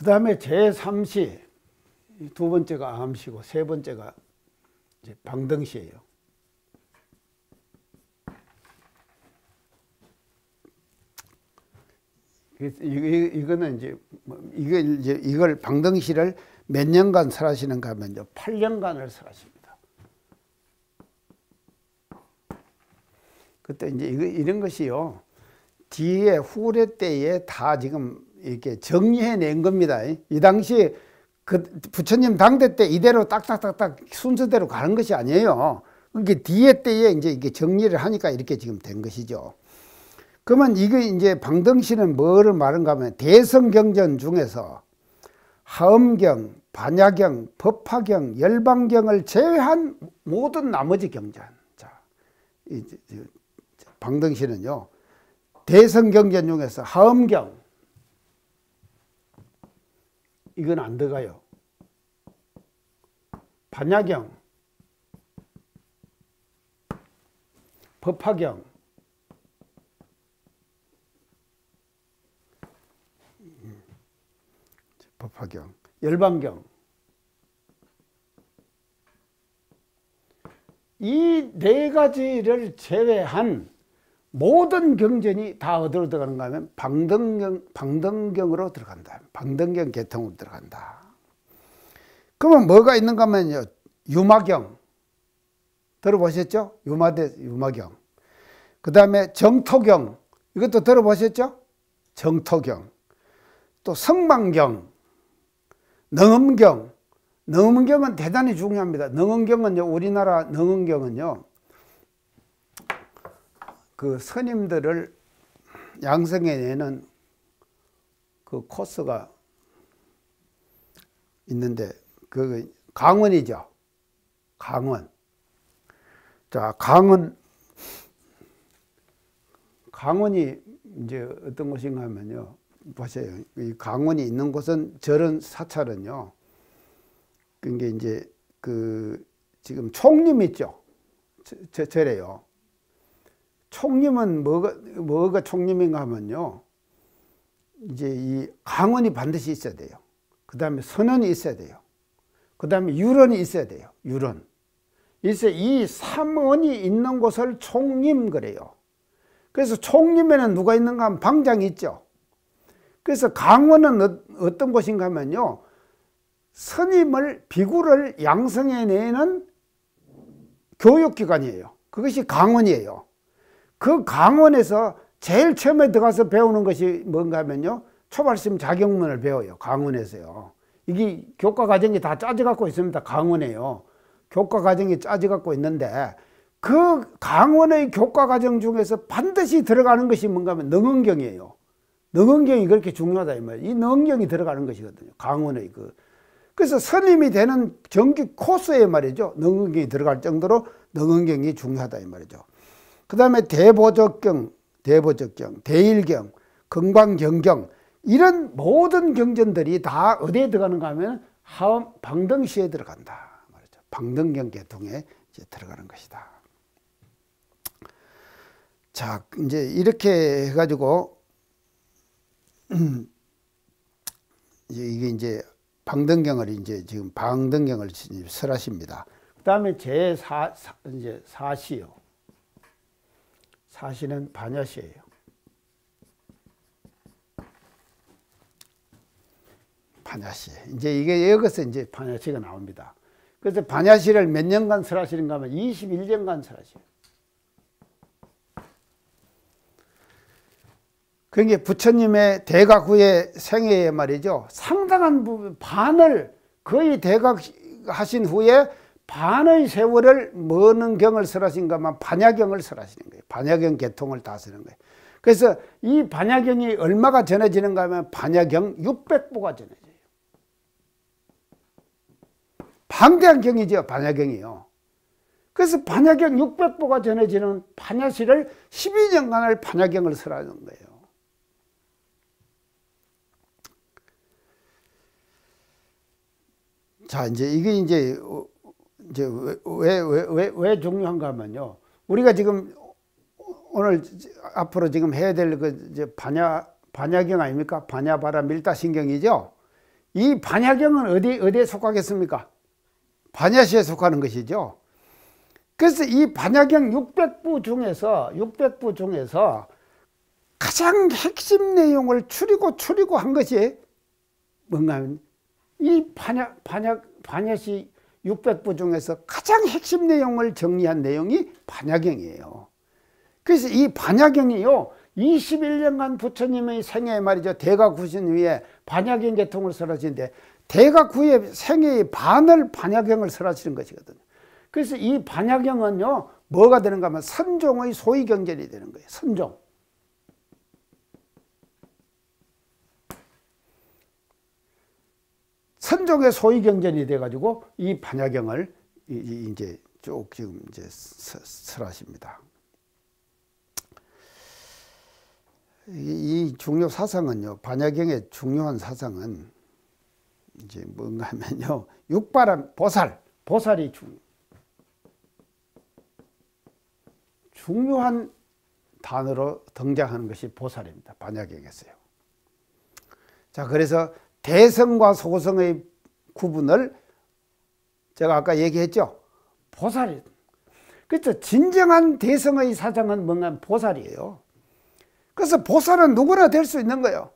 그 다음에 제3시, 두 번째가 암시고 세 번째가 이제 방등시예요. 이거는 이제 이걸 방등시를 몇 년간 설하시는가 하면요, 8년간을 설하십니다. 그때 이제 이런 것이요, 뒤에 후래 때에 다 지금 이렇게 정리해 낸 겁니다. 이 당시 그 부처님 당대 때 이대로 딱딱딱딱 순서대로 가는 것이 아니에요. 그게 뒤에 때에 이제 이게 정리를 하니까 이렇게 지금 된 것이죠. 그러면 이게 이제 방등시는 뭐를 말하는가 하면 대성경전 중에서 하엄경, 반야경, 법화경, 열반경을 제외한 모든 나머지 경전. 자, 방등시는요, 대성경전 중에서 하엄경, 이건 안 들어가요. 반야경, 법화경, 법화경, 열반경, 이 네 가지를 제외한 모든 경전이 다 어디로 들어가는가 하면 방등경으로 들어간다. 방등경 계통으로 들어간다. 그러면 뭐가 있는가 하면요, 유마경 들어보셨죠? 유마경. 그 다음에 정토경, 이것도 들어보셨죠? 정토경. 또 성망경, 능엄경. 능엄경은 대단히 중요합니다. 능엄경은요, 우리나라 능엄경은요, 그 스님들을 양성해내는 그 코스가 있는데, 그 강원이죠. 강원. 자, 강원이 이제 어떤 곳인가 하면요, 보세요. 이 강원이 있는 곳은 저런 사찰은요, 그게 이제 그 지금 총림 있죠. 저래요. 총림은 뭐가 총림인가 하면요, 이제 이 강원이 반드시 있어야 돼요. 그 다음에 선언이 있어야 돼요. 그 다음에 유론이 있어야 돼요. 유론. 있어야 이 3원이 있는 곳을 총림 그래요. 그래서 총림에는 누가 있는가 하면 방장이 있죠. 그래서 강원은 어떤 곳인가 하면요, 스님을, 비구를 양성해내는 교육기관이에요. 그것이 강원이에요. 그 강원에서 제일 처음에 들어가서 배우는 것이 뭔가 하면요, 초발심 자격문을 배워요. 강원에서요. 이게 교과 과정이 다 짜져 갖고 있습니다. 강원에요. 교과 과정이 짜져 갖고 있는데, 그 강원의 교과 과정 중에서 반드시 들어가는 것이 뭔가 하면 능엄경이에요. 능엄경이 그렇게 중요하다 이 말이에요. 이 능엄경이 들어가는 것이거든요. 강원의 그래서 스님이 되는 정규 코스에 말이죠, 능엄경이 들어갈 정도로 능엄경이 중요하다 이 말이죠. 그 다음에 대보적경, 대일경, 금광경경, 이런 모든 경전들이 다 어디에 들어가는가 하면 방등시에 들어간다 말이죠. 방등경 계통에 이제 들어가는 것이다. 자, 이제 이렇게 해가지고 이게 이제 방등경을 이제 지금 방등경을 설하십니다. 그 다음에 이제 사시요. 사시는 반야시예요. 반야시. 이제 이게 여기서 이제 반야시가 나옵니다. 그래서 반야시를 몇 년간 설하시는가 하면 21년간 설하시요. 그게 부처님의 대각 후의 생애에 말이죠, 상당한 부분, 반을 거의 대각하신 후에 반의 세월을 뭐는 경을 설하신가 하면 반야경을 설하시는 거예요. 반야경 계통을 다 쓰는 거예요. 그래서 이 반야경이 얼마가 전해지는가 하면 반야경 600부가 전해져요. 방대한 경이죠, 반야경이요. 그래서 반야경 600부가 전해지는 반야시를 12년간을 반야경을 설하는 거예요. 자, 이제 이게 이제 왜 중요한가 하면요, 우리가 지금 오늘 앞으로 지금 해야 될 그 반야경 아닙니까? 반야바라 밀다신경이죠. 이 반야경은 어디에 속하겠습니까? 반야시에 속하는 것이죠. 그래서 이 반야경 600부 중에서 가장 핵심 내용을 추리고 한 것이 뭔가 하면 이 반야시 600부 중에서 가장 핵심 내용을 정리한 내용이 반야경이에요. 그래서 이 반야경이요, 21년간 부처님의 생애에 말이죠, 대가 90위에 반야경 계통을 설하시는데 대가 9의 생애의 반을 반야경을 설하시는 것이거든요. 그래서 이 반야경은요, 뭐가 되는가 하면 선종의 소위경전이 되는 거예요. 선종. 선종의 소위경전이 돼가지고 이 반야경을 이제 쭉 지금 이제 설하십니다. 이 중요 사상은요, 반야경의 중요한 사상은 이제 뭔가 하면요, 육바람 보살이 중요한 단어로 등장하는 것이 보살입니다. 반야경에서요. 자, 그래서 대성과 소성의 구분을 제가 아까 얘기했죠. 보살이. 그렇죠. 진정한 대성의 사상은 뭔가 보살이에요. 그래서 보살은 누구나 될 수 있는 거예요.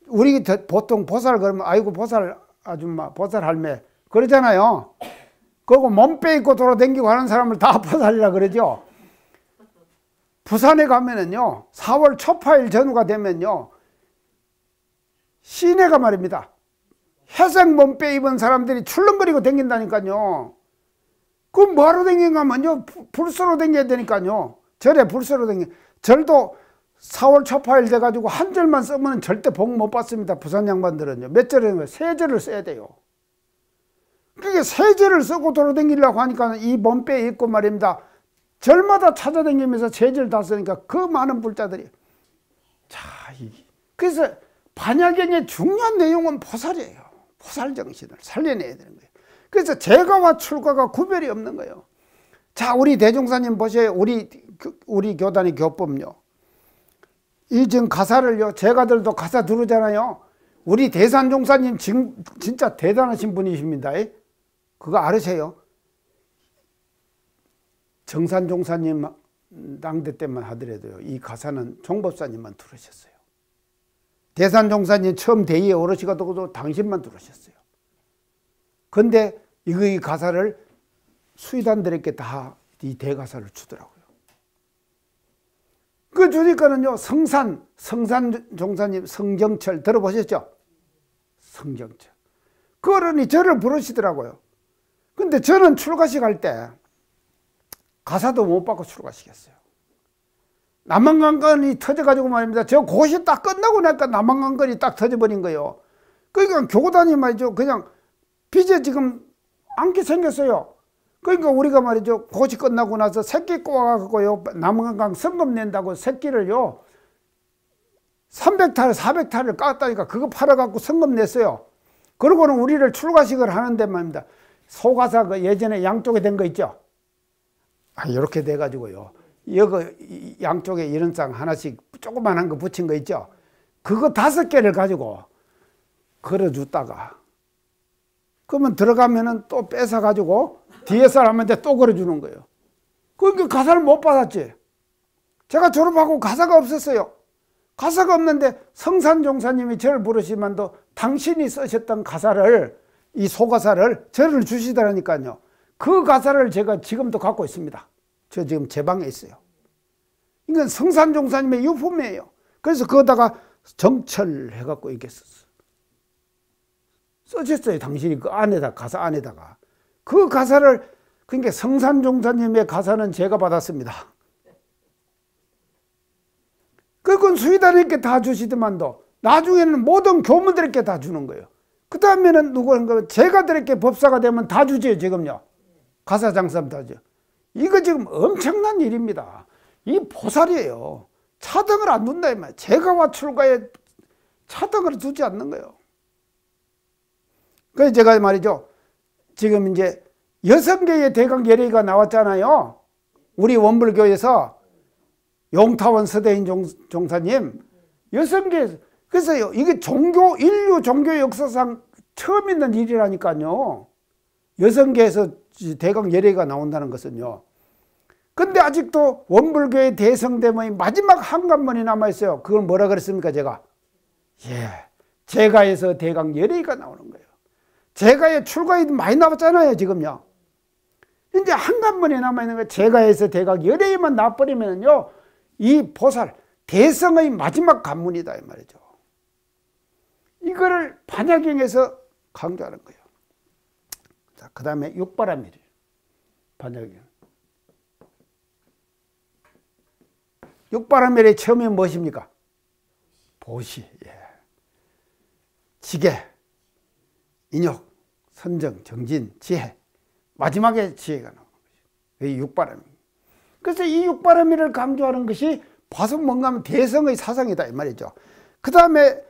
우리 보통 보살 그러면 아이고 보살 아줌마, 보살 할매 그러잖아요. 그리고 몸 빼입고 돌아다니고 하는 사람을 다 보살이라 그러죠. 부산에 가면은요, 4월 초파일 전후가 되면요, 시내가 말입니다, 회색 몸빼 입은 사람들이 출렁거리고 다닌다니까요. 그 뭐하러 다니는가 하면요, 불쏘로 다녀야 되니까요. 절에 불쏘로 다녀. 절도 4월 초파일 돼가지고 한 절만 쓰면 절대 복 못 받습니다. 부산 양반들은요. 몇 절이면 세 절을 써야 돼요. 그게 세 절을 쓰고 돌아다니려고 하니까 이 몸빼 입고 말입니다, 절마다 찾아다니면서 세 절 다 쓰니까 그 많은 불자들이. 자, 그래서 반야경의 중요한 내용은 보살이에요. 보살 정신을 살려내야 되는 거예요. 그래서 제가와 출가가 구별이 없는 거예요. 자, 우리 대종사님 보세요. 우리 교단의 교법요. 이 지금 가사를요, 제가들도 가사 들으잖아요. 우리 대산종사님 진짜 대단하신 분이십니다. 그거 알으세요? 정산종사님 당대 때만 하더라도요, 이 가사는 종법사님만 들으셨어요. 대산종사님 처음 대의에 오르시고도 당신만 들으셨어요. 근데 이 가사를 수의단들에게 다 이 대가사를 주더라고요. 그 주니까는요, 성산종사님 성경철 들어보셨죠? 성경철. 그 어른이 저를 부르시더라고요. 근데 저는 출가식 할 때 가사도 못 받고 출가시켰어요. 남한강건이 터져가지고 말입니다. 저 고시 딱 끝나고 나니까 남한강건이 딱 터져버린 거예요. 그러니까 교단이 말이죠, 그냥 빚에 지금 안게 생겼어요. 그러니까 우리가 말이죠, 고시 끝나고 나서 새끼 꼬아갖고요, 남한강 성금 낸다고 새끼를요 300탈 400탈을 깠다니까 그거 팔아갖고 성금 냈어요. 그러고는 우리를 출가식을 하는데 말입니다, 소가사 그 예전에 양쪽에 된 거 있죠. 이렇게 돼가지고요, 여기 양쪽에 이런 쌍 하나씩 조그만한 거 붙인 거 있죠. 그거 5개를 가지고 걸어주다가 그러면 들어가면은 또 뺏어가지고 뒤에 사람한테 또 걸어주는 거예요. 그러니까 가사를 못 받았지. 제가 졸업하고 가사가 없었어요. 가사가 없는데 성산종사님이 저를 부르시면도 당신이 쓰셨던 가사를, 이 소가사를 저를 주시더라니까요. 그 가사를 제가 지금도 갖고 있습니다. 저 지금 제 방에 있어요. 이건 성산종사님의 유품이에요. 그래서 그거다가 정철해갖고 이렇게 써셨어요. 당신이 그 안에다, 가사 안에다가. 그 가사를, 그러니까 성산종사님의 가사는 제가 받았습니다. 그건 수의단에게 다 주시더만도 나중에는 모든 교무들에게 다 주는 거예요. 그 다음에는 누구인가 제가들에게 법사가 되면 다 주죠. 지금요. 가사 장사면 다 줘. 이거 지금 엄청난 일입니다. 이 보살이에요. 차등을 안 둔다 이 말이에요. 제가와 출가에 차등을 두지 않는 거예요. 그래서 제가 말이죠, 지금 이제 6개의 대강 예례가 나왔잖아요. 우리 원불교에서 용타원 서대인 종사님 6개. 그래서 이게 인류 종교 역사상 처음 있는 일이라니까요. 여성계에서 대강 열애가 나온다는 것은요. 근데 아직도 원불교의 대성대모의 마지막 한 관문이 남아있어요. 그걸 뭐라 그랬습니까, 제가? 예, 제가에서 대강 열애가 나오는 거예요. 제가의 출가이 많이 나왔잖아요, 지금요. 이제 한 관문이 남아있는 거예요. 제가에서 대강 열애만 나와버리면요, 이 보살, 대성의 마지막 관문이다, 이 말이죠. 이거를 반야경에서 강조하는 거예요. 자, 그 다음에 육바라밀. 반야경. 육바라밀의 처음이 무엇입니까? 보시, 예. 지계, 인욕, 선정, 정진, 지혜. 마지막에 지혜가 나오는 거죠. 이 육바라밀. 그래서 이 육바라밀을 강조하는 것이 바로 뭔가 하면 대성의 사상이다, 이 말이죠. 그 다음에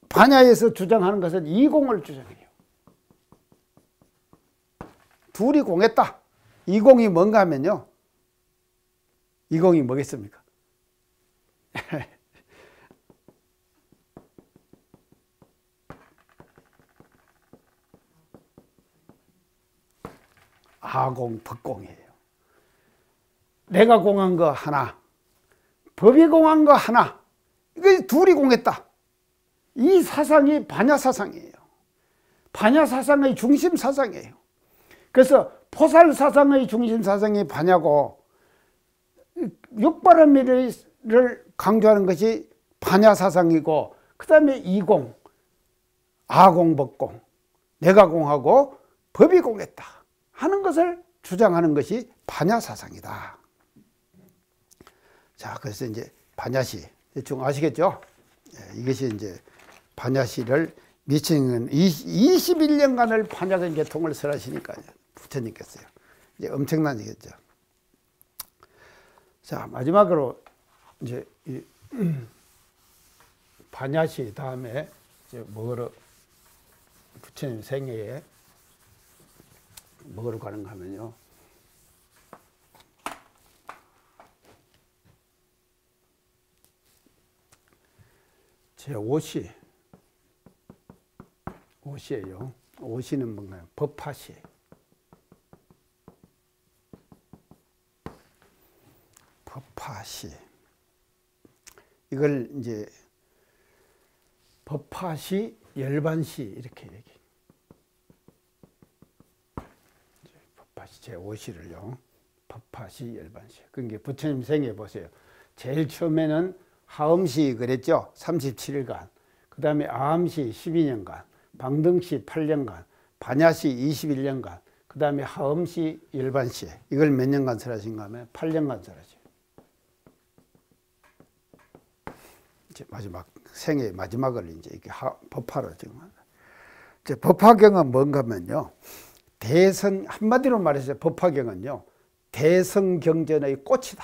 반야에서 주장하는 것은 이공을 주장해요. 둘이 공했다. 이공이 뭔가 하면요. 이공이 뭐겠습니까? 아공, 법공이에요. 내가 공한 거 하나, 법이 공한 거 하나. 이거 둘이 공했다. 이 사상이 반야 사상이에요. 반야 사상의 중심 사상이에요. 그래서 포살 사상의 중심 사상이 반야고 육바라밀을 강조하는 것이 반야 사상이고 그 다음에 이공, 아공, 법공, 내가 공하고 법이 공했다 하는 것을 주장하는 것이 반야 사상이다. 자, 그래서 이제 반야시 대충 아시겠죠? 이것이 이제 반야시를 미치는 21년간을 반야경 계통을 설하시니까요. 부처님께서요. 이제 엄청난 얘기죠. 자, 마지막으로 이제 이 반야시 다음에 이제 먹으러 부처님 생애에 먹으러 가는가 하면요. 제5시, 5시예요. 5시는 뭔가요? 법화시. 법화시. 이걸 이제 법화시, 열반시 이렇게 얘기. 법화시 제5시를요. 법화시, 열반시. 그러니까 부처님 생애 보세요. 제일 처음에는 하엄시 그랬죠. 37일간. 그 다음에 아함시 12년간. 방등시 8년간. 반야시 21년간. 그 다음에 하엄시, 열반시. 이걸 몇 년간 설하신가 하면 8년간 설하죠. 이제 마지막 생애 마지막을 이제 이렇게 법화로 지금. 이제 법화경은 뭔가 하면요. 대성, 한마디로 말해서 법화경은요. 대성경전의 꽃이다.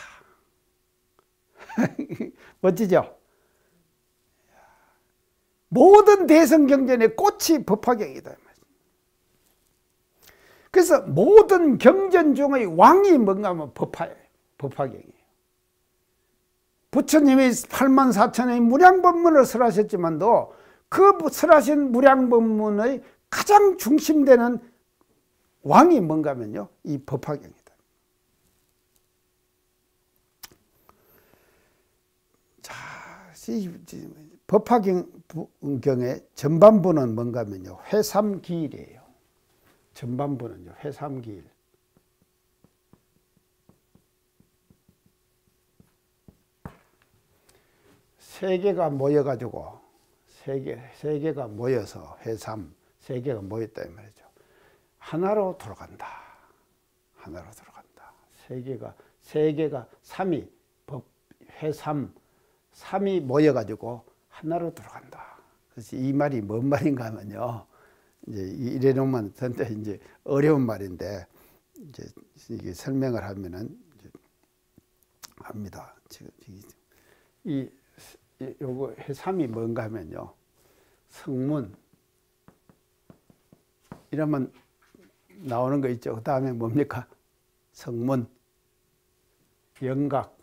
멋지죠? 모든 대성경전의 꽃이 법화경이다. 그래서 모든 경전 중의 왕이 뭔가 하면 법화예요. 법화경이에요. 부처님이 84,000의 무량법문을 설하셨지만도 그 설하신 무량법문의 가장 중심되는 왕이 뭔가 하면요. 이 법화경이다. 자, 법화경의 전반부는 뭔가 하면요. 회삼기일이에요. 전반부는요. 회삼기일. 세 개가 모여가지고 세 개가 모여서 회삼 세 개가 모였다 이 말이죠. 하나로 돌아간다. 하나로 돌아간다. 세 개가 삼이 회삼 삼이 모여가지고 하나로 돌아간다. 그래서 이 말이 뭔 말인가 하면요. 이제 이래놓으면 전체 이제 어려운 말인데 이제 이게 설명을 하면은 이제 합니다. 지금 요거 해삼이 뭔가 하면요. 성문 이러면 나오는 거 있죠. 그 다음에 뭡니까? 성문, 영각,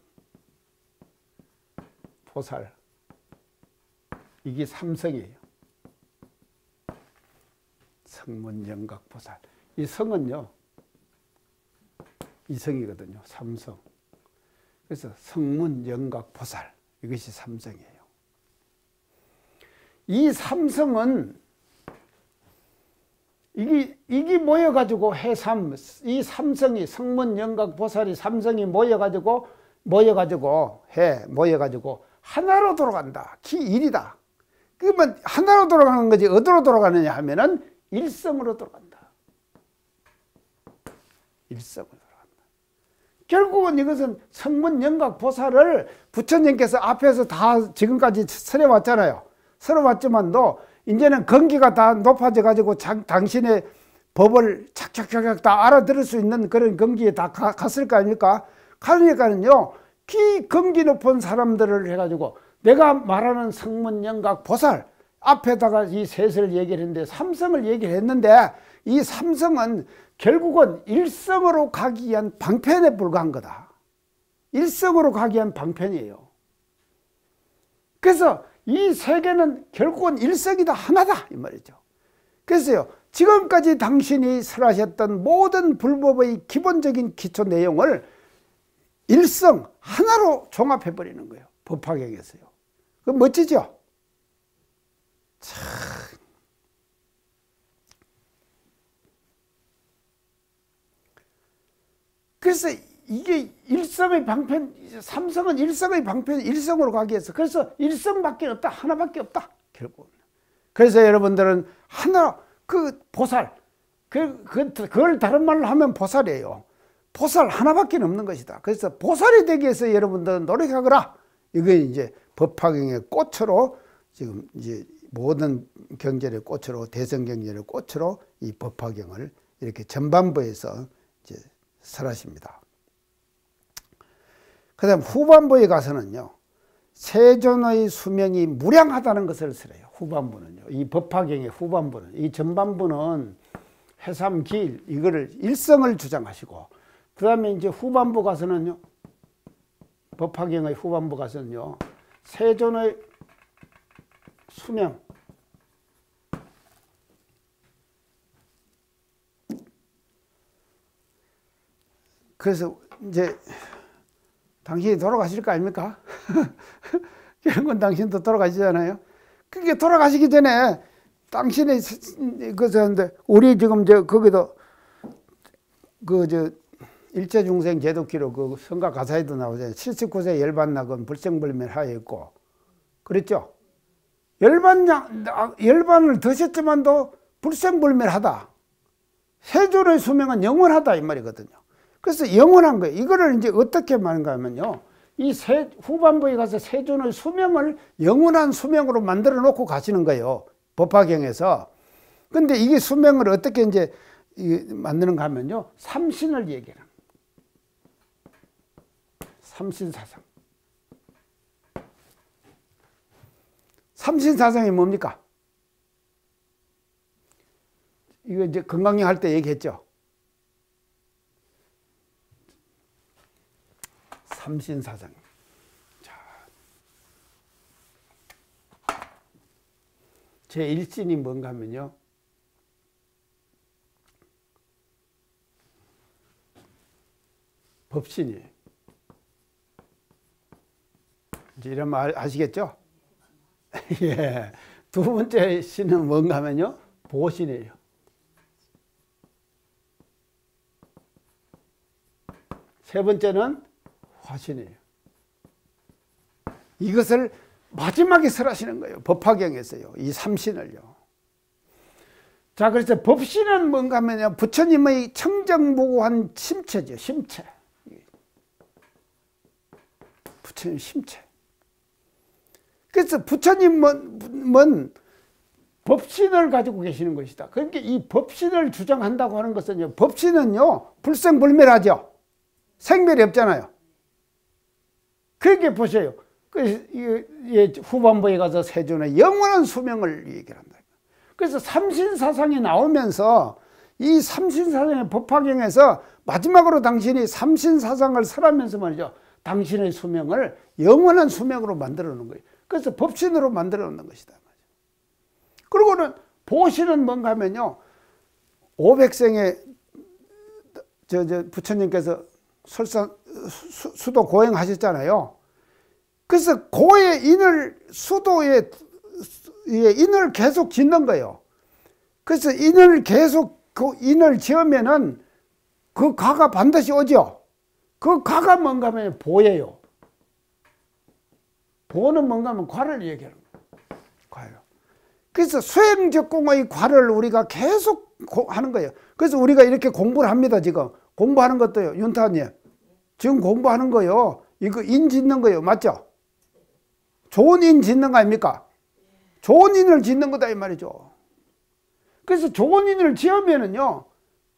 포살. 이게 삼성이에요. 성문영각보살. 이 성은요, 이성이거든요. 삼성. 그래서 성문영각보살, 이것이 삼성이에요. 이 삼성은 이게 모여가지고 해삼, 이 삼성이 성문영각보살이 삼성이 모여가지고 하나로 돌아간다. 기일이다. 그러면 하나로 돌아가는 거지 어디로 돌아가느냐 하면은 일성으로 돌아간다. 일성으로 돌아간다. 결국은 이것은 성문영각보살을 부처님께서 앞에서 다 지금까지 설해왔잖아요. 설해왔지만도 이제는根기가 다 높아져 가지고 당신의 법을 착착착착 다 알아들을 수 있는 그런根기에 다 갔을 거 아닙니까? 그러니까는요,根기 높은 사람들을 해가지고 내가 말하는 성문영각보살 앞에다가 이 셋을 얘기를 했는데 삼성을 얘기를 했는데 이 삼성은 결국은 일성으로 가기 위한 방편에 불과한 거다. 일성으로 가기 위한 방편이에요. 그래서 이 세계는 결국은 일성이다, 하나다 이 말이죠. 그래서요, 지금까지 당신이 설하셨던 모든 불법의 기본적인 기초 내용을 일성 하나로 종합해버리는 거예요. 법화경에서요. 그 멋지죠? 참. 그래서 이게 일성의 방편, 삼성은 일성의 방편, 일성으로 가기 위해서. 그래서 일성밖에 없다. 하나밖에 없다. 결국은. 그래서 여러분들은 하나, 그 보살, 그걸 다른 말로 하면 보살이에요. 보살 하나밖에 없는 것이다. 그래서 보살이 되기 위해서 여러분들은 노력하거라. 이게 이제 법화경의 꽃으로 지금 이제 모든 경전의 꽃으로, 대성경전의 꽃으로 이 법화경을 이렇게 전반부에서 이제 설하십니다. 그 다음 후반부에 가서는요, 세존의 수명이 무량하다는 것을 설해요. 후반부는요. 이 법화경의 후반부는, 이 전반부는 해삼길, 이거를 일성을 주장하시고, 그 다음에 이제 후반부 가서는요, 법화경의 후반부 가서는요, 세존의 수명, 그래서 이제 당신이 돌아가실 거 아닙니까? 결국은 당신도 돌아가시잖아요. 그게 돌아가시기 전에 당신의 그런데 우리 지금 거기도 일체중생 제도기로 그 성가 가사에도 나오잖아요. 79세 열반낙은 불생불멸하였고, 그랬죠? 열반을 드셨지만도 불생불멸하다. 세존의 수명은 영원하다 이 말이거든요. 그래서 영원한 거예요. 이거를 이제 어떻게 말하는가 하면요, 이 후반부에 가서 세존의 수명을 영원한 수명으로 만들어 놓고 가시는 거예요. 법화경에서. 근데 이게 수명을 어떻게 이제 만드는가 하면요, 삼신을 얘기해요. 삼신사상. 삼신사상이 뭡니까? 이거 이제 건강영 할 때 얘기했죠. 삼신사상. 자, 제 1신이 뭔가 하면요, 법신이에요. 이제 이런 말 아시겠죠? 예. 두 번째 신은 뭔가 하면요, 보신이에요. 세 번째는 화신이에요. 이것을 마지막에 설하시는 거예요. 법화경에서요. 이 삼신을요. 자, 그래서 법신은 뭔가 하면요, 부처님의 청정무구한 심체죠. 심체. 부처님 심체. 그래서 부처님은 법신을 가지고 계시는 것이다. 그러니까 이 법신을 주장한다고 하는 것은요, 법신은요, 불생불멸하죠. 생멸이 없잖아요. 그렇게 보세요. 후반부에 가서 세존의 영원한 수명을 얘기한다. 그래서 삼신사상이 나오면서 이 삼신사상의 법화경에서 마지막으로 당신이 삼신사상을 설하면서 말이죠, 당신의 수명을 영원한 수명으로 만들어 놓은 거예요. 그래서 법신으로 만들어 놓는 것이다. 그리고는 보신은 뭔가 하면요, 500생에 부처님께서 수도 고행하셨잖아요. 그래서 고의 인을 수도에 인을 계속 짓는 거예요. 그래서 인을 계속 그 인을 지으면은 그 가가 반드시 오죠. 그 가가 뭔가 하면 보예요. 보는 뭔가 하면 과를 얘기하는 거예요. 과요. 그래서 수행적공의 과를 우리가 계속 하는 거예요. 그래서 우리가 이렇게 공부를 합니다. 지금 공부하는 것도요. 윤타님 지금 공부하는 거요. 이거 인 짓는 거예요. 맞죠? 좋은 인 짓는 거 아닙니까? 좋은 인을 짓는 거다 이 말이죠. 그래서 좋은 인을 지으면은요.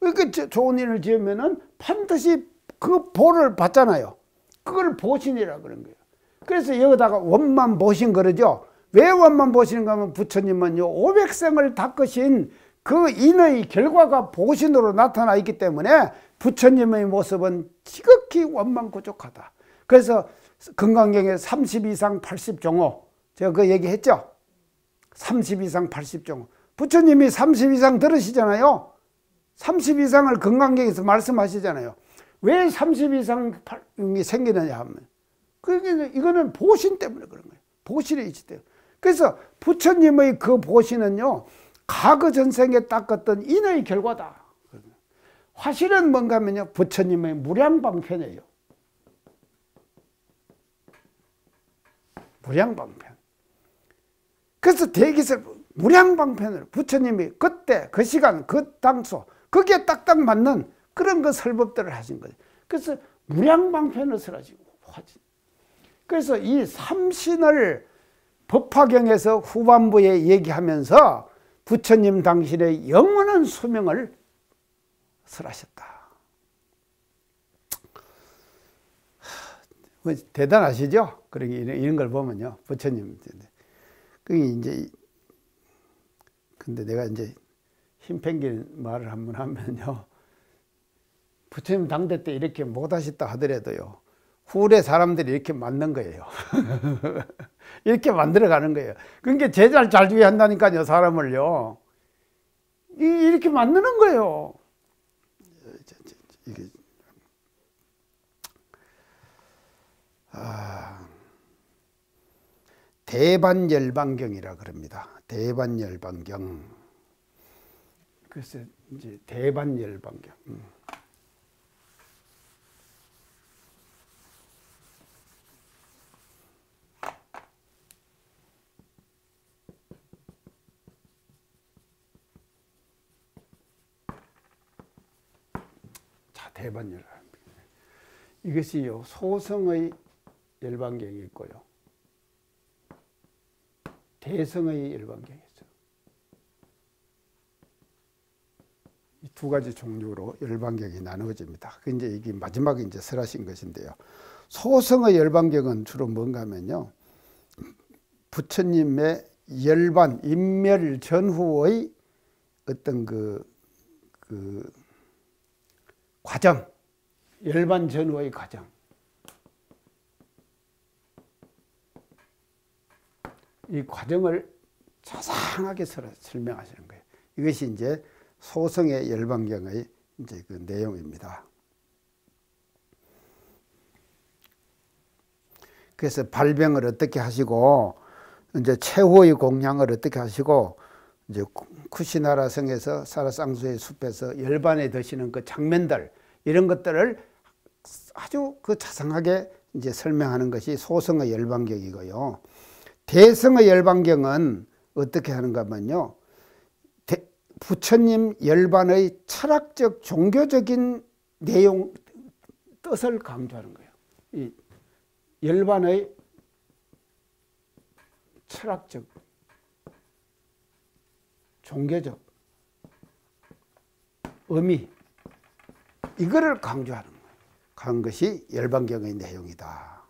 그 좋은 인을 지으면은 반드시 그 보를 받잖아요. 그걸 보신이라 그런 거예요. 그래서 여기다가 원만 보신 그러죠. 왜 원만 보시는가 하면 부처님은요 500생을 닦으신 그 인의 결과가 보신으로 나타나 있기 때문에 부처님의 모습은 지극히 원만고족하다. 그래서 금강경에 30 이상 80종호 제가 그 얘기했죠. 30 이상 80종호 부처님이 30 이상 들으시잖아요. 30 이상을 금강경에서 말씀하시잖아요. 왜 30 이상이 생기느냐 하면 이거는 보신 때문에 그런 거예요. 보신의 이치 때문에. 그래서 부처님의 그 보신은요 과거 전생에 닦았던 인의 결과다. 화실은 뭔가 하면요 부처님의 무량방편이에요. 무량방편. 그래서 대기설 무량방편으로 부처님이 그때 그 시간 그 당소 거기에 딱딱 맞는 그런 그 설법들을 하신 거예요. 그래서 무량방편을 설하시고 화진. 그래서 이 삼신을 법화경에서 후반부에 얘기하면서 부처님 당신의 영원한 수명을 설하셨다. 대단하시죠? 그러니 이런 걸 보면요, 부처님. 그게 이제 근데 내가 이제 힘 팽긴 말을 한번 하면요, 부처님 당대 때 이렇게 못하셨다 하더라도요, 후래 사람들이 이렇게 만든 거예요. 이렇게 만들어가는 거예요. 그러니까 제자를 잘 두게 한다니까요, 사람을요. 이렇게 만드는 거예요. 이게 대반열반경이라 그럽니다. 대반열반경. 그래서 이제 대반열반경. 자, 대반열반경. 이것이요 소성의 열반경이 있고요, 대성의 열반경이 있죠. 이 두 가지 종류로 열반경이 나누어집니다. 이제 이게 마지막에 이제 설하신 것인데요. 소성의 열반경은 주로 뭔가 하면요, 부처님의 열반 인멸 전후의 어떤 그 과정, 열반 전후의 과정. 이 과정을 자상하게 설명하시는 거예요. 이것이 이제 소성의 열반경의 이제 그 내용입니다. 그래서 발병을 어떻게 하시고, 이제 최후의 공양을 어떻게 하시고, 이제 쿠시나라 성에서 사라쌍수의 숲에서 열반에 드시는 그 장면들, 이런 것들을 아주 그 자상하게 이제 설명하는 것이 소성의 열반경이고요. 대성의 열반경은 어떻게 하는가 하면요, 부처님 열반의 철학적 종교적인 내용 뜻을 강조하는 거예요. 이 열반의 철학적 종교적 의미, 이거를 강조하는 거예요. 그런 것이 열반경의 내용이다.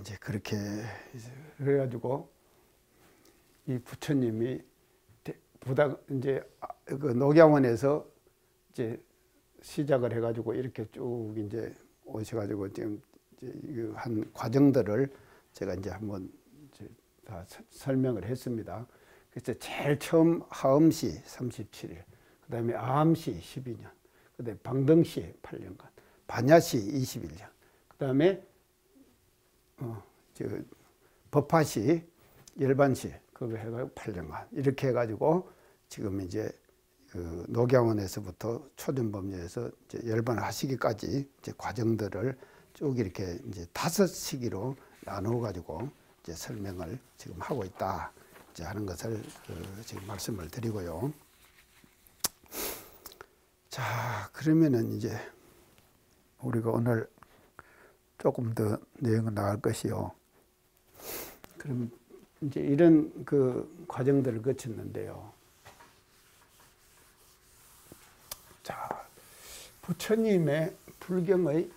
이제 그렇게 그래가지고 이 부처님이 이제 그 녹양원에서 이제 시작을 해가지고 이렇게 쭉 이제 오셔가지고 지금 이제 한 과정들을 제가 이제 한번 이제 다 설명을 했습니다. 그래서 제일 처음 하엄시 37일, 그 다음에 아함시 12년, 그 다음에 방등시 8년간, 반야시 21년, 그 다음에 법화시, 열반시 그거 해가지고 8년간 이렇게 해가지고 지금 이제 그 녹양원에서부터 초전법녀에서 이제 열반 하시기까지 이제 과정들을 쭉 이렇게 이제 5시기로 나누어 가지고 이제 설명을 지금 하고 있다 이제 하는 것을 지금 말씀을 드리고요. 자, 그러면은 이제 우리가 오늘 조금 더 내용을 나갈 것이요. 그럼 이제 이런 그 과정들을 거쳤는데요. 자, 부처님의 불경의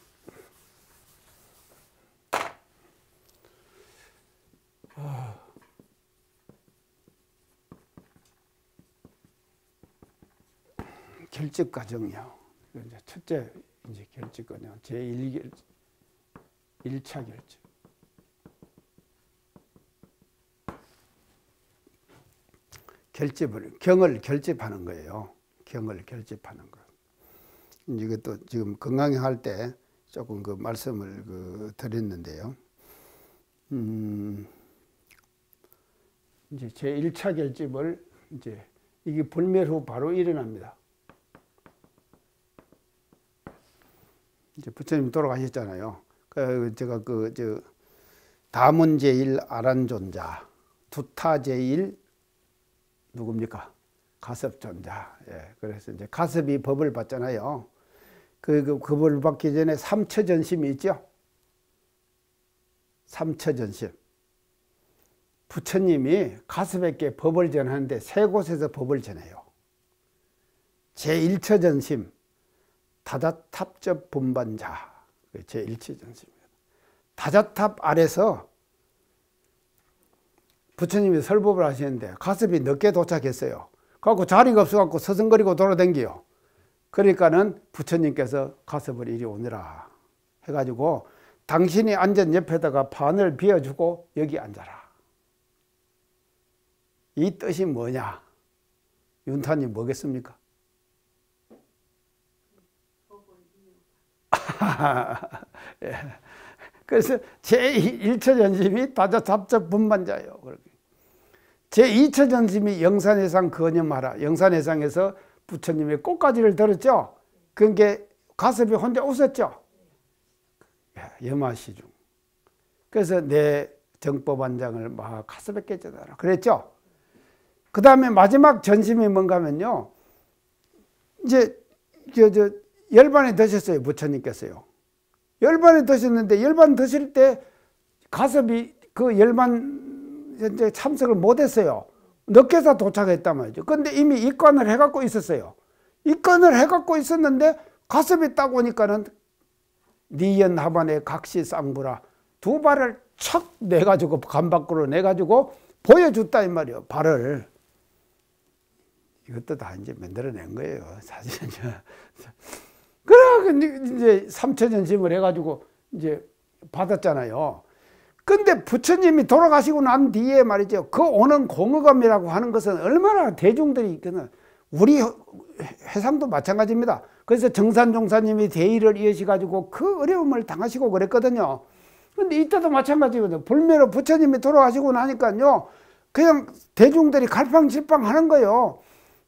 결집 과정이요. 이제 첫째 이제 결집 과정, 제1차 결집. 경을 결집하는 거예요. 경을 결집하는 것. 이것도 지금 건강에 할 때 조금 그 말씀을 드렸는데요. 이제 제1차 결집을 이제 이게 불멸 후 바로 일어납니다. 이제 부처님 돌아가셨잖아요. 제가 다문제일 아란존자, 두타제일 누굽니까? 가섭존자. 예, 그래서 이제 가섭이 법을 받잖아요. 그 법을 받기 전에 삼처전심이 있죠. 삼처전심. 부처님이 가섭에게 법을 전하는데 세 곳에서 법을 전해요. 제1처전심, 다자탑접 분반자. 제1처전심입니다. 다자탑 아래서 부처님이 설법을 하시는데 가섭이 늦게 도착했어요. 그래갖고 자리가 없어갖고 서성거리고 돌아다니요. 그러니까는 부처님께서 가섭을 이리 오너라 해가지고 당신이 앉은 옆에다가 판을 비워주고 여기 앉아라. 이 뜻이 뭐냐? 윤타님 뭐겠습니까? 예. 그래서 제1처전심이 다자탑접 분반자예요. 제2처전심이 영산해상 거념하라. 영산해상에서 부처님의 꽃가지를 들었죠. 그러니까 가섭이 혼자 웃었죠. 염화시중. 그래서 내 정법안장을 막 가섭에게 전하라 그랬죠. 그 다음에 마지막 전심이 뭔가 하면요. 이제 열반에 드셨어요. 부처님께서요. 열반에 드셨는데 열반 드실 때 가섭이 그 열반 현재 참석을 못했어요. 늦게서 도착했단 말이죠. 그런데 이미 입관을 해갖고 있었어요. 입관을 해갖고 있었는데 가섭이 딱 오니까는 니연 하반에 각시 쌍부라 두 발을 척 내가지고 간 밖으로 내가지고 보여줬다 이 말이에요. 발을. 이것도 다 이제 만들어낸 거예요. 사실은요. 그래 이제 삼처전심을 해가지고 이제 받았잖아요. 근데 부처님이 돌아가시고 난 뒤에 말이죠. 그 오는 공허감이라고 하는 것은 얼마나 대중들이 있거든. 우리 회상도 마찬가지입니다. 그래서 정산종사님이 대의를 이으셔가지고 그 어려움을 당하시고 그랬거든요. 근데 이때도 마찬가지거든요. 불멸로 부처님이 돌아가시고 나니까요. 그냥 대중들이 갈팡질팡 하는 거예요.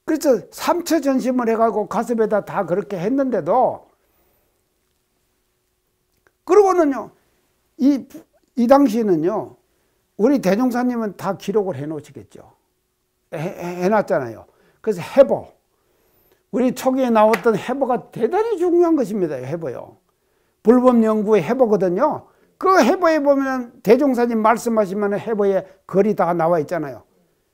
그래서 삼처전심을 해가지고 가섭에다 다 그렇게 했는데도 그러고는요. 이 당시에는요. 우리 대종사님은 다 기록을 해놓으시겠죠. 해놨잖아요. 그래서 해보. 우리 초기에 나왔던 해보가 대단히 중요한 것입니다. 해보요. 불법연구의 해보거든요. 그 해보에 보면 대종사님 말씀하시면 해보에 글이 다 나와 있잖아요.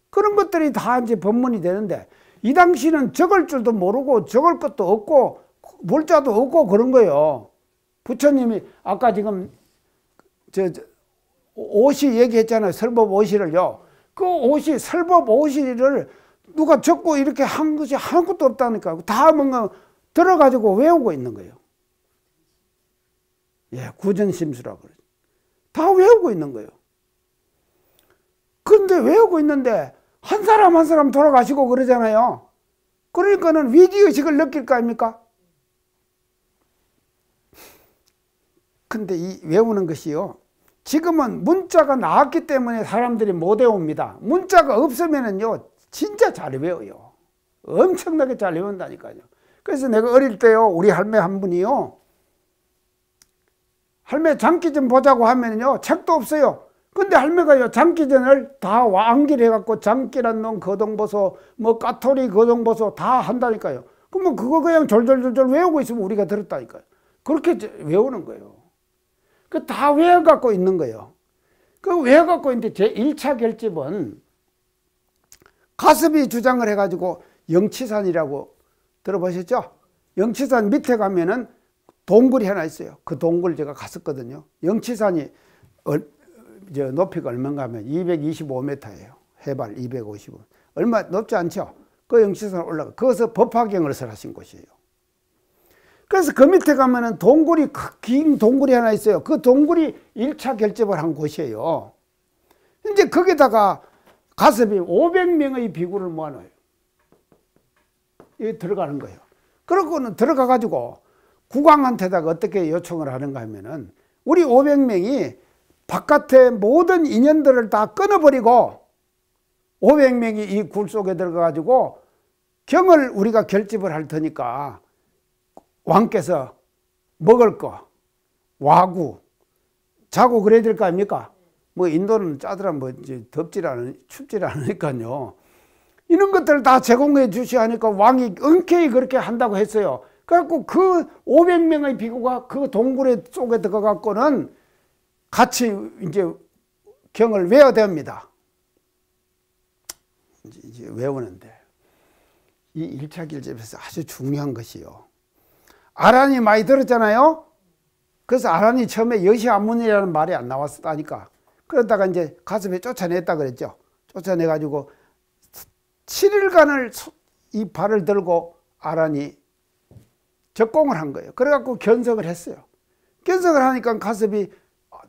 그런 것들이 다 이제 법문이 되는데 이 당시는 적을 줄도 모르고 적을 것도 없고 몰자도 없고 그런 거예요. 부처님이 아까 지금 오시 얘기했잖아요. 설법 오시를요. 그 오시, 설법 오시를 누가 적고 이렇게 한 것이 아무것도 없다니까. 다 뭔가 들어가지고 외우고 있는 거예요. 예, 구전심수라고 그러죠. 다 외우고 있는 거예요. 그런데 외우고 있는데 한 사람 한 사람 돌아가시고 그러잖아요. 그러니까는 위기의식을 느낄 거 아닙니까? 근데 이 외우는 것이요, 지금은 문자가 나왔기 때문에 사람들이 못 외웁니다. 문자가 없으면은요 진짜 잘 외워요. 엄청나게 잘 외운다니까요. 그래서 내가 어릴 때요, 우리 할매 한 분이요, 할매 장기전 보자고 하면요 책도 없어요. 근데 할매가요 장기전을 다 암기를 해갖고 장기란 놈 거동보소 뭐 까토리 거동보소 다 한다니까요. 그러면 그거 그냥 졸졸졸졸 외우고 있으면 우리가 들었다니까요. 그렇게 외우는 거예요. 그 다 외워갖고 있는 거예요. 그 외워갖고 있는데 제 1차 결집은 가섭이 주장을 해가지고 영치산이라고 들어보셨죠? 영치산 밑에 가면은 동굴이 하나 있어요. 그 동굴 제가 갔었거든요. 영치산이 높이가 얼마인가 하면 225m예요. 해발 255. 얼마 높지 않죠? 그 영치산 올라가. 거기서 법화경을 설하신 곳이에요. 그래서 그 밑에 가면은 동굴이, 긴 동굴이 하나 있어요. 그 동굴이 1차 결집을 한 곳이에요. 이제 거기다가 가섭이 500명의 비구를 모아놔요. 여기 들어가는 거예요. 그러고는 들어가가지고 국왕한테다가 어떻게 요청을 하는가 하면은 우리 500명이 바깥의 모든 인연들을 다 끊어버리고 500명이 이 굴 속에 들어가가지고 경을 우리가 결집을 할 테니까 왕께서 먹을 거, 와구, 자고 그래야 될 거 아닙니까? 뭐 인도는 짜더라 뭐 덥질 않으, 춥질 않으니까요. 이런 것들을 다 제공해 주셔야 하니까 왕이 흔쾌히 그렇게 한다고 했어요. 그래갖고 그 500명의 비구가 그 동굴에 속에 들어가갖고는 같이 이제 경을 외워야 됩니다. 이제 외우는데 이 1차 결집에서 아주 중요한 것이요, 아란이 많이 들었잖아요. 그래서 아란이 처음에 여시아문이라는 말이 안 나왔다니까. 그러다가 이제 가섭에 쫓아냈다 그랬죠. 쫓아내가지고 7일간을 이 발을 들고 아란이 적공을 한 거예요. 그래갖고 견성을 했어요. 견성을 하니까 가섭이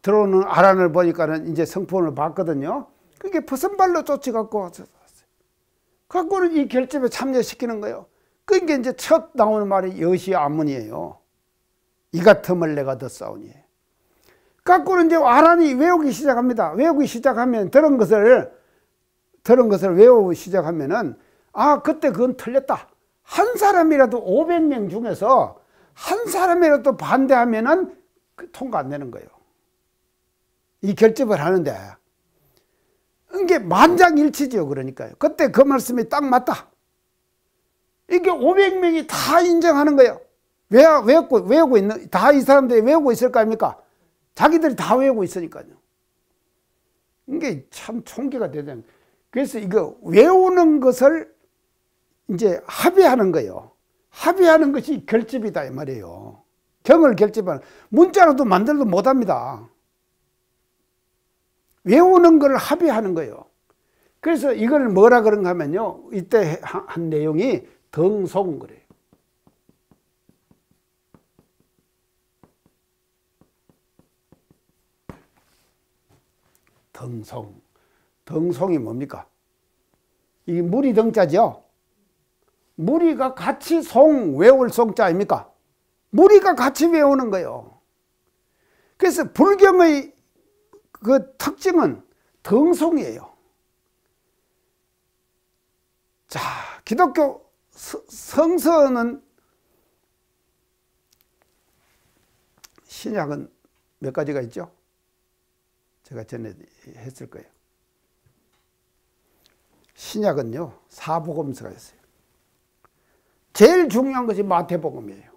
들어오는 아란을 보니까는 이제 성품을 봤거든요. 그게 퍼선발로 쫓아갖고 왔어요. 갖고는 이 결집에 참여시키는 거예요. 그게 이제 첫 나오는 말이 여시아문이에요. 이 같음을 내가 더 싸우니. 갖고는 이제 아란이 외우기 시작합니다. 외우기 시작하면 들은 것을 외우기 시작하면은 아, 그때 그건 틀렸다. 한 사람이라도 500명 중에서 한 사람이라도 반대하면은 통과 안 되는 거예요. 이 결집을 하는데 이게 만장일치지요. 그러니까요. 그때 그 말씀이 딱 맞다. 이게 500명이 다 인정하는 거예요. 외우고 있는, 다 이 사람들이 외우고 있을 거 아닙니까? 자기들이 다 외우고 있으니까요. 이게 참 총기가 되잖아요. 그래서 이거 외우는 것을 이제 합의하는 거예요. 합의하는 것이 결집이다 이 말이에요. 경을 결집하는, 문자로도 만들도 못합니다. 외우는 걸 합의하는 거예요. 그래서 이걸 뭐라 그런가 하면요, 이때 한 내용이 덩송 그래요. 덩송. 덩송이 뭡니까? 이게 무리 덩자죠. 무리가 같이 외울 송자 아닙니까? 무리가 같이 외우는 거예요. 그래서 불경의 그 특징은 덩송이에요. 자, 기독교 성서는, 신약은 몇 가지가 있죠? 제가 전에 했을 거예요. 신약은요, 사복음서가 있어요. 제일 중요한 것이 마태복음이에요.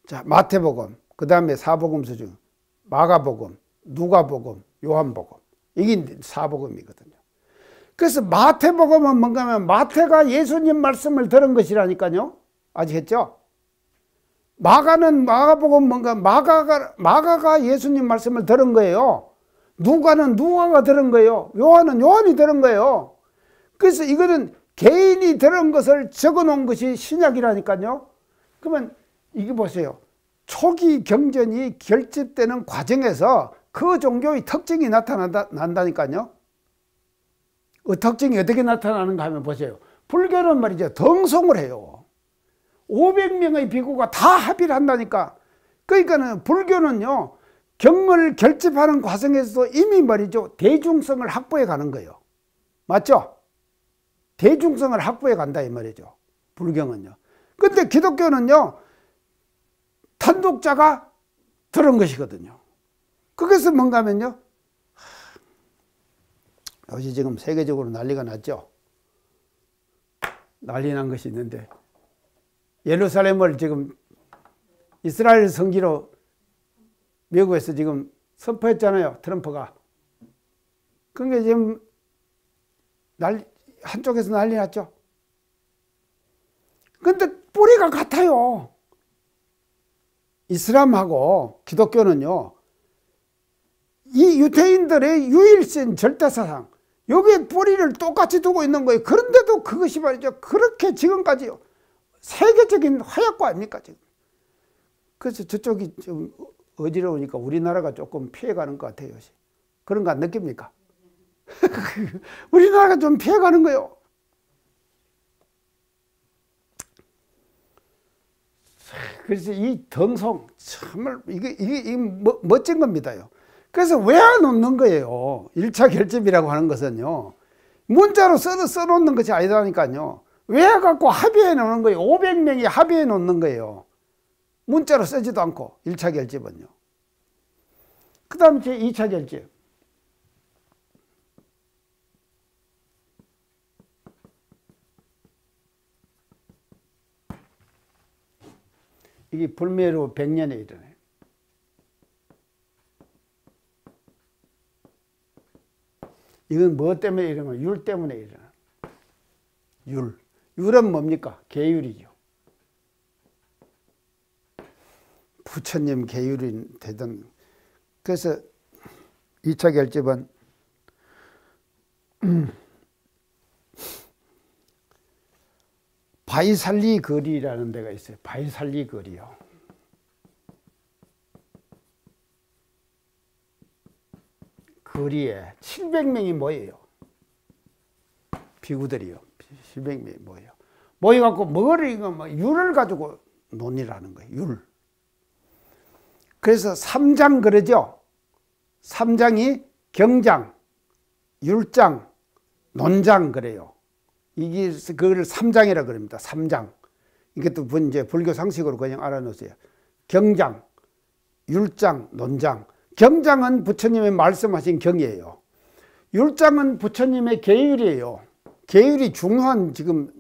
자, 마태복음, 그 다음에 사복음서 중 마가복음, 누가복음, 요한복음, 이게 사복음이거든요. 그래서 마태복음은 뭔가 하면 마태가 예수님 말씀을 들은 것이라니까요. 아시겠죠? 마가복음 뭔가 마가가 예수님 말씀을 들은 거예요. 누가는 누가가 들은 거예요. 요한은 요한이 들은 거예요. 그래서 이거는 개인이 들은 것을 적어 놓은 것이 신약이라니까요. 그러면 이게 보세요. 초기 경전이 결집되는 과정에서 그 종교의 특징이 나타난다니까요. 특징이 어떻게 나타나는가 하면 보세요. 불교는 말이죠. 덩송을 해요. 500명의 비구가 다 합의를 한다니까. 그러니까는 불교는요. 경을 결집하는 과정에서도 이미 말이죠. 대중성을 확보해 가는 거예요. 맞죠? 대중성을 확보해 간다 이 말이죠. 불교는요. 근데 기독교는요. 탄독자가 들은 것이거든요. 그것은 뭔가 하면요. 요새 지금 세계적으로 난리가 났죠. 난리 난 것이 있는데 예루살렘을 지금 이스라엘 성지로 미국에서 지금 선포했잖아요. 트럼프가. 그러니까 지금 한쪽에서 난리 났죠. 근데 뿌리가 같아요. 이슬람하고 기독교는요. 이 유대인들의 유일신 절대사상 여기에 뿌리를 똑같이 두고 있는 거예요. 그런데도 그것이 말이죠. 그렇게 지금까지 세계적인 화약고 아닙니까 지금. 그래서 저쪽이 좀 어지러우니까 우리나라가 조금 피해가는 것 같아요. 그런 거 안 느낍니까? 우리나라가 좀 피해가는 거예요. 그래서 이 덩송 정말 이게 멋진 겁니다요. 그래서 외워놓는 거예요. 1차 결집이라고 하는 것은요. 문자로 써놓는 것이 아니라니까요. 외워갖고 합의해 놓는 거예요. 500명이 합의해 놓는 거예요. 문자로 쓰지도 않고 1차 결집은요. 그 다음에 제 2차 결집. 이게 불매로 100년에 일어나요. 이건 뭐 때문에 일어나요? 율 때문에 일어나요. 율. 율은 뭡니까? 계율이죠. 부처님 계율이 되던. 그래서 2차 결집은 바이살리 거리라는 데가 있어요. 바이살리 거리요. 거리에 700명이 모여요. 비구들이요. 700명이 모여요. 모여갖고 율을 가지고 논의를 하는 거예요. 율. 그래서 3장 그러죠. 3장이 경장, 율장, 논장 그래요. 이게 그걸 3장이라 그럽니다. 3장. 이것도 이제 불교 상식으로 그냥 알아놓으세요. 경장, 율장, 논장. 경장은 부처님의 말씀하신 경이에요. 율장은 부처님의 계율이에요. 계율이 중요한 지금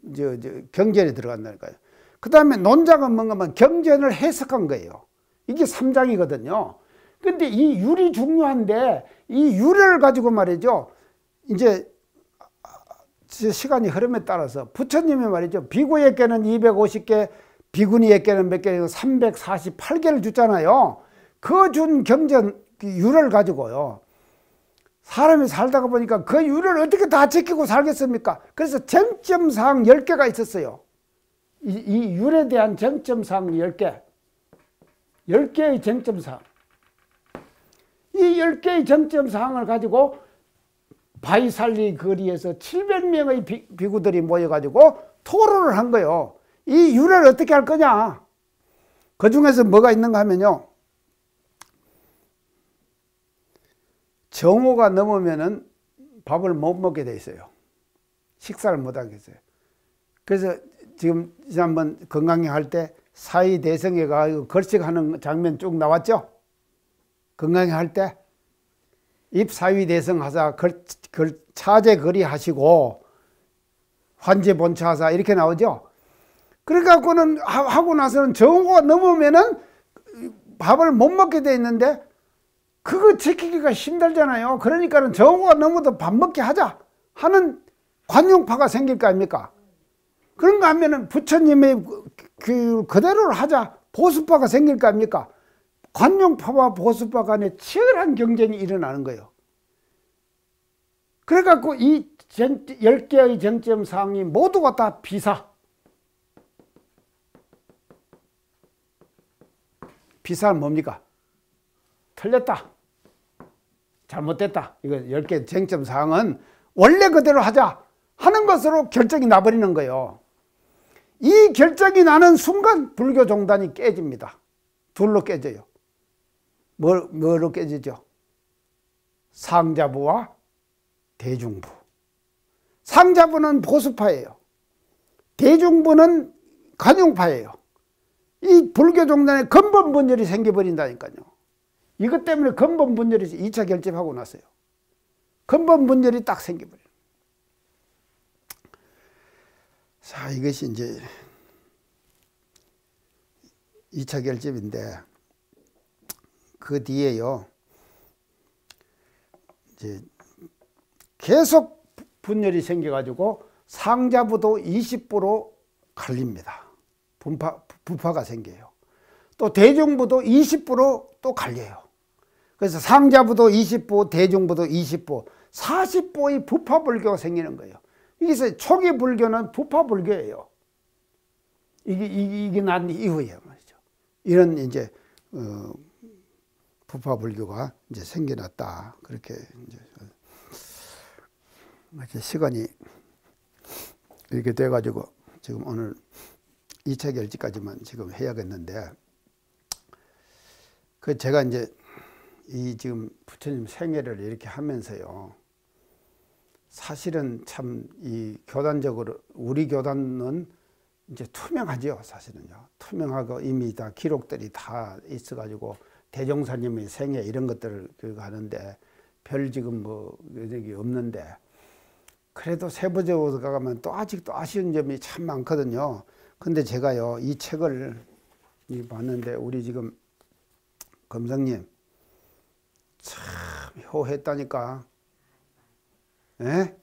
경전에 들어간다니까요. 그 다음에 논장은 뭔가 하면 경전을 해석한 거예요. 이게 3장이거든요. 근데 이 율이 중요한데 이 율을 가지고 말이죠. 이제 시간이 흐름에 따라서 부처님이 말이죠. 비구에게는 250개, 비구니에게는 몇 개, 348개를 줬잖아요. 그 준 경전 율을 가지고요. 사람이 살다가 보니까 그 율을 어떻게 다 지키고 살겠습니까? 그래서 쟁점사항 10개가 있었어요. 이 율에 대한 쟁점사항 10개. 10개의 쟁점사항. 이 10개의 쟁점사항을 가지고 바이살리 거리에서 700명의 비구들이 모여가지고 토론을 한 거예요. 이 율을 어떻게 할 거냐. 그 중에서 뭐가 있는가 하면요. 정오가 넘으면은 밥을 못 먹게 돼 있어요. 식사를 못 하겠어요. 그래서 지금 지난번 건강에 할 때 사위 대성회가 걸식하는 장면 쭉 나왔죠? 건강에 할 때 입사위 대성하사 차제 거리 하시고 환제 본처하사 이렇게 나오죠? 그래갖고는 하고 나서는 정오가 넘으면은 밥을 못 먹게 돼 있는데 그거 지키기가 힘들잖아요. 그러니까는 정오가 넘어도 밥 먹게 하자 하는 관용파가 생길 거 아닙니까? 그런가 하면은 부처님의 그대로를 하자 보수파가 생길 거 아닙니까? 관용파와 보수파 간에 치열한 경쟁이 일어나는 거예요. 그래갖고 이 10개의 쟁점 사항이 모두가 다 비사. 비사는 뭡니까? 틀렸다. 잘못됐다. 이거 10개 쟁점 사항은 원래 그대로 하자 하는 것으로 결정이 나버리는 거예요. 이 결정이 나는 순간 불교 종단이 깨집니다. 둘로 깨져요. 뭐로 깨지죠? 상자부와 대중부. 상자부는 보수파예요. 대중부는 관용파예요. 이 불교 종단에 근본 분열이 생겨버린다니까요. 이것 때문에 근본 분열이 2차 결집하고 났어요. 근본 분열이 딱 생겨버려요. 자, 이것이 이제 2차 결집인데, 그 뒤에요, 이제 계속 분열이 생겨가지고 상자부도 20부로 갈립니다. 부파가 생겨요. 또 대중부도 20부로 또 갈려요. 그래서 상자부도 20부, 대중부도 20부, 40부의 부파불교가 생기는 거예요. 이게 초기 불교는 부파불교예요. 이게 난 이후에 말이죠. 이런 이제 부파불교가 이제 생겨났다. 그렇게 이제 시간이 이렇게 돼가지고 지금 오늘 2차 결집까지만 지금 해야겠는데, 그 제가 이제 이 지금 부처님 생애를 이렇게 하면서요, 사실은 참 이 교단적으로 우리 교단은 이제 투명하죠. 사실은요, 투명하고 이미 다 기록들이 다 있어가지고 대종사님의 생애 이런 것들을 하는데 별 지금 뭐 여기 없는데, 그래도 세부적으로 가면 또 아직도 아쉬운 점이 참 많거든요. 근데 제가요, 이 책을 봤는데 우리 지금 검성님 참 효했다니까. 예?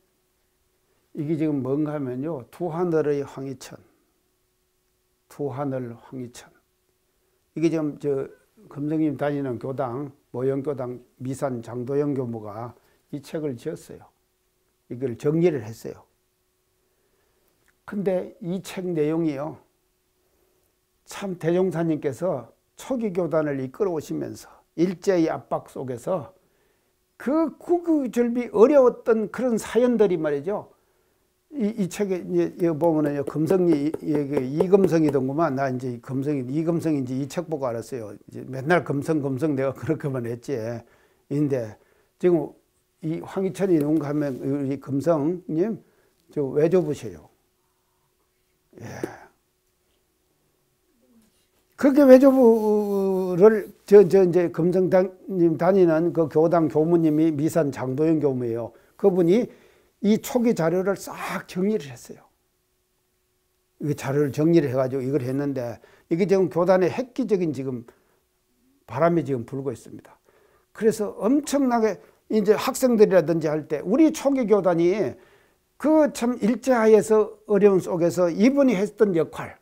이게 지금 뭔가 하면요, 두하늘의 황희천, 두하늘 황희천. 이게 지금 저 검성님 다니는 교당, 모형교당 미산 장도영 교무가 이 책을 지었어요. 이걸 정리를 했어요. 근데 이 책 내용이요, 참 대종사님께서 초기 교단을 이끌어 오시면서 일제의 압박 속에서 그 구구절비 어려웠던 그런 사연들이 말이죠. 이 책에 이제 보면은요, 금성이 이금성이던구만. 나 이제 이금성인지 이 책 보고 알았어요. 이제 맨날 금성 내가 그렇게만 했지. 인데 지금 이 황희천이 누군가 하면 우리 금성님 저 외조부셔요. 예. 그렇게 외조부를 이제 금성님 다니는 그 교당 교무님이 미산 장도영 교무예요. 그분이 이 초기 자료를 싹 정리를 했어요. 이 자료를 정리를 해가지고 이걸 했는데, 이게 지금 교단에 획기적인 지금 바람이 지금 불고 있습니다. 그래서 엄청나게 이제 학생들이라든지 할 때 우리 초기 교단이 그 참 일제하에서 어려움 속에서 이분이 했던 역할,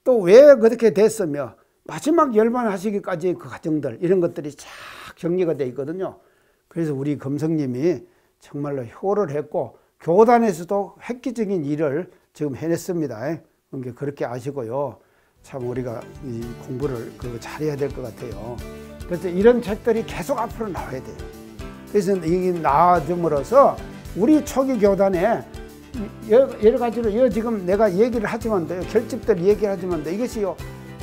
또 왜 그렇게 됐으며 마지막 열반하시기까지 그 과정들, 이런 것들이 쫙 정리가 되어 있거든요. 그래서 우리 금성님이 정말로 효를 했고 교단에서도 획기적인 일을 지금 해냈습니다. 그러니까 그렇게 아시고요, 참 우리가 이 공부를 잘해야 될 것 같아요. 그래서 이런 책들이 계속 앞으로 나와야 돼요. 그래서 이게 나와줌으로써 우리 초기 교단에 여러 가지로 지금 내가 얘기를 하지만도, 결집들 얘기를 하지만도 이것이요,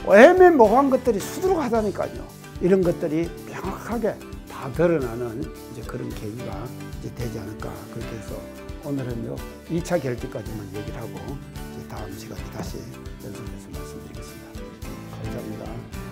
애매모호한 것들이 수두룩하다니까요. 이런 것들이 명확하게 다 드러나는 이제 그런 계기가 이제 되지 않을까. 그렇게 해서 오늘은요, 2차 결집까지만 얘기를 하고 이제 다음 시간에 다시 연속해서 말씀드리겠습니다. 감사합니다.